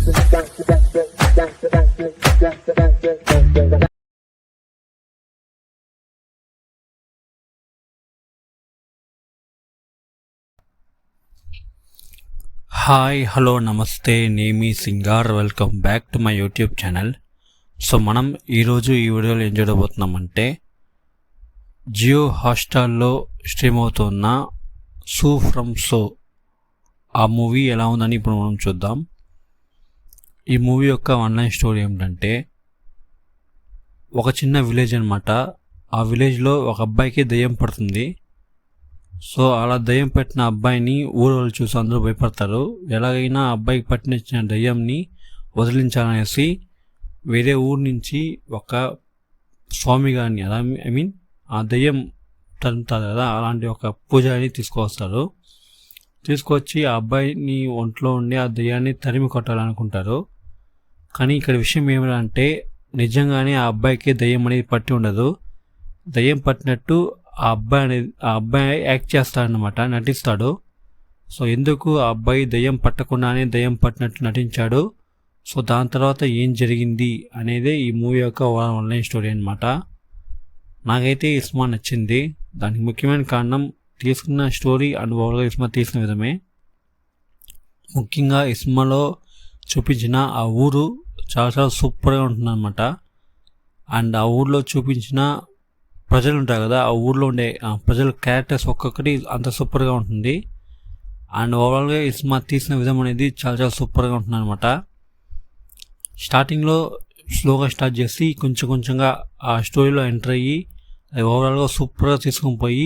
Hi hello నమస్తే నేమి Singar welcome back to my YouTube channel. So మనం ఈరోజు ఈ వీడియోలో ఏం చూడబోతున్నామంటే జియో హాట్స్టార్లో స్ట్రీమ్ అవుతున్న సో ఫ్రమ్ సో ఆ మూవీ ఎలా ఉందని ఇప్పుడు మనం చూద్దాం. ఈ మూవీ యొక్క ఆన్లైన్ స్టోరీ ఏమిటంటే ఒక చిన్న విలేజ్ అనమాట. ఆ విలేజ్లో ఒక అబ్బాయికి దయ్యం పడుతుంది. సో అలా దయ్యం పట్టిన అబ్బాయిని ఊరు వాళ్ళు చూసి అందరూ భయపడతారు. ఎలాగైనా ఆ అబ్బాయికి పట్టిన దయ్యంని వదిలించాలనేసి వేరే ఊరు నుంచి ఒక స్వామి గారిని ఆ దయ్యం తరుముతారు కదా, అలాంటి ఒక పూజారిని తీసుకువస్తారు. తీసుకొచ్చి ఆ అబ్బాయిని ఒంట్లో ఉండి ఆ దయ్యాన్ని తరిమి కొట్టాలనుకుంటారు. కానీ ఇక్కడ విషయం ఏమిటంటే నిజంగానే ఆ అబ్బాయికి దయ్యం అనేది పట్టి ఉండదు. దయ్యం పట్టినట్టు ఆ అబ్బాయి యాక్ట్ చేస్తాడనమాట, నటిస్తాడు. సో ఎందుకు ఆ అబ్బాయి దయ్యం పట్టకుండానే దయ్యం పట్టినట్టు నటించాడు, సో దాని తర్వాత ఏం జరిగింది అనేదే ఈ మూవీ యొక్క ఆన్లైన్ స్టోరీ అనమాట. నాకైతే ఈ సినిమా నచ్చింది. దానికి ముఖ్యమైన కారణం తీసుకున్న స్టోరీ అండ్ ఓవర్గా ఈ సినిమా తీసిన విధమే. ముఖ్యంగా ఈ సినిమాలో చూపించిన ఆ ఊరు చాలా చాలా సూపర్గా ఉంటుందన్నమాట. అండ్ ఆ ఊర్లో చూపించిన ప్రజలు ఉంటారు కదా, ఆ ఊర్లో ఉండే ప్రజల క్యారెక్టర్స్ ఒక్కొక్కటి అంత సూపర్గా ఉంటుంది. అండ్ ఓవరాల్గా ఈ సినిమా తీసిన విధం అనేది చాలా చాలా సూపర్గా ఉంటుంది అనమాట. స్టార్టింగ్లో స్లోగా స్టార్ట్ చేసి కొంచెం కొంచెంగా ఆ స్టోరీలో ఎంటర్ అయ్యి అది ఓవరాల్గా సూపర్గా తీసుకొని పోయి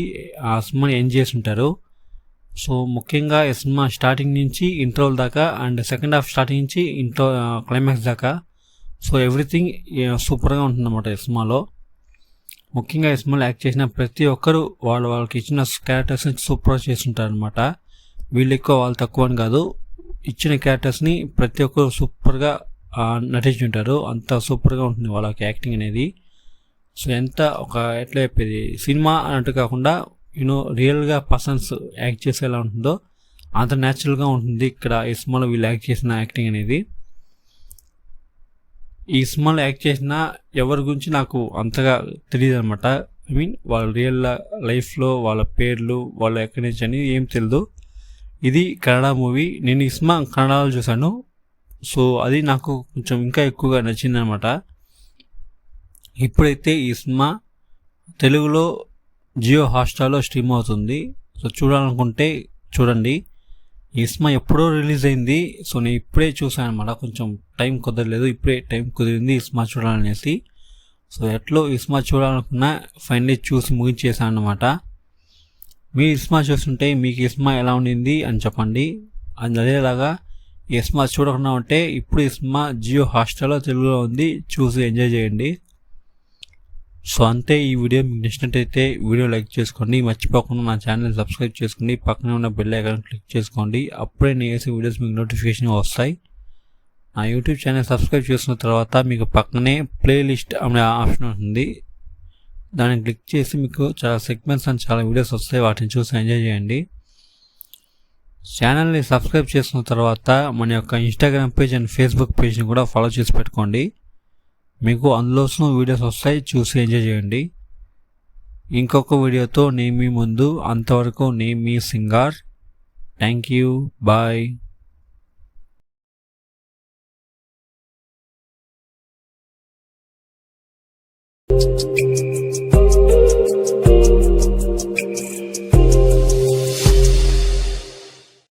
ఆ సినిమాని ఎంజాయ్ చేసి ఉంటారు. సో ముఖ్యంగా ఈ సినిమా స్టార్టింగ్ నుంచి ఇంటర్వల్ దాకా అండ్ సెకండ్ హాఫ్ స్టార్టింగ్ నుంచి క్లైమాక్స్ దాకా సో ఎవ్రీథింగ్ సూపర్గా ఉంటుందన్నమాట ఈ సినిమాలో. ముఖ్యంగా ఈ సినిమాలో యాక్ట్ చేసిన ప్రతి ఒక్కరు వాళ్ళకి ఇచ్చిన క్యారెక్టర్స్ని సూపర్గా చేస్తుంటారు అనమాట. వీళ్ళు ఎక్కువ వాళ్ళు తక్కువ అని కాదు, ఇచ్చిన క్యారెక్టర్స్ని ప్రతి ఒక్కరు సూపర్గా నటించుంటారు. అంత సూపర్గా ఉంటుంది వాళ్ళకి యాక్టింగ్ అనేది. సో ఎట్లా చెప్పేది, సినిమా అన్నట్టు కాకుండా రియల్గా పర్సన్స్ యాక్ట్ చేసే ఎలా ఉంటుందో అంత న్యాచురల్గా ఉంటుంది ఇక్కడ ఈ సినిమాలో వీళ్ళు యాక్ట్ చేసిన యాక్టింగ్ అనేది. ఈ సినిమాలో యాక్ట్ చేసిన ఎవరి గురించి నాకు అంతగా తెలియదు అనమాట. వాళ్ళ రియల్ లైఫ్లో వాళ్ళ పేర్లు వాళ్ళ ఎక్కడి నుంచి అని ఏం తెలియదు. ఇది కన్నడ మూవీ. నేను ఈ సినిమా కన్నడలో చూశాను. సో అది నాకు కొంచెం ఇంకా ఎక్కువగా నచ్చింది అనమాట. ఇప్పుడైతే ఈ సినిమా తెలుగులో జియో హాట్స్టార్లో స్ట్రీమ్ అవుతుంది. సో చూడాలనుకుంటే చూడండి. ఈ సినిమా ఎప్పుడో రిలీజ్ అయింది. సో నేను ఇప్పుడే చూసాను అనమాట. కొంచెం టైం కుదరలేదు, ఇప్పుడే టైం కుదిరింది ఈ సినిమా చూడాలనేసి. సో ఎట్లో ఈ సినిమా చూడాలనుకున్నా ఫైనల్లీ చూసి ముగించేసాను అనమాట. మీరు ఈ సినిమా చూస్తుంటే మీకు ఈ సినిమా ఎలా ఉండింది అని చెప్పండి. అండ్ అదేలాగా ఈ సినిమా చూడకుండా ఉంటే ఇప్పుడు ఈ సినిమా జియో హాట్స్టార్లో తెలుగులో ఉంది, చూసి ఎంజాయ్ చేయండి. సో అంతే. ఈ వీడియో మీకు నచ్చినట్టయితే వీడియో లైక్ చేసుకోండి, మర్చిపోకుండా నా ఛానల్ సబ్స్క్రైబ్ చేసుకోండి, పక్కనే ఉన్న బెల్ ఐకాన్ క్లిక్ చేసుకోండి. అప్పుడే నేను చేసే వీడియోస్ మీకు నోటిఫికేషన్ వస్తాయి. నా యూట్యూబ్ ఛానల్ సబ్స్క్రైబ్ చేసుకున్న తర్వాత మీకు పక్కనే ప్లేలిస్ట్ అనే ఆప్షన్ ఉంటుంది. దాన్ని క్లిక్ చేసి మీకు చాలా సెగ్మెంట్స్ అండ్ చాలా వీడియోస్ వస్తాయి, వాటిని చూసి ఎంజాయ్ చేయండి. ఛానల్ని సబ్స్క్రైబ్ చేసుకున్న తర్వాత మన యొక్క ఇన్స్టాగ్రామ్ పేజ్ అండ్ ఫేస్బుక్ పేజ్ని కూడా ఫాలో చేసి పెట్టుకోండి. మీకు అందులో వీడియోస్ వస్తాయి, చూసి ఎంజాయ్ చేయండి. ఇంకొక వీడియోతో నేను మీ ముందు. అంతవరకు నేను మీ సింగార్. Thank you, bye.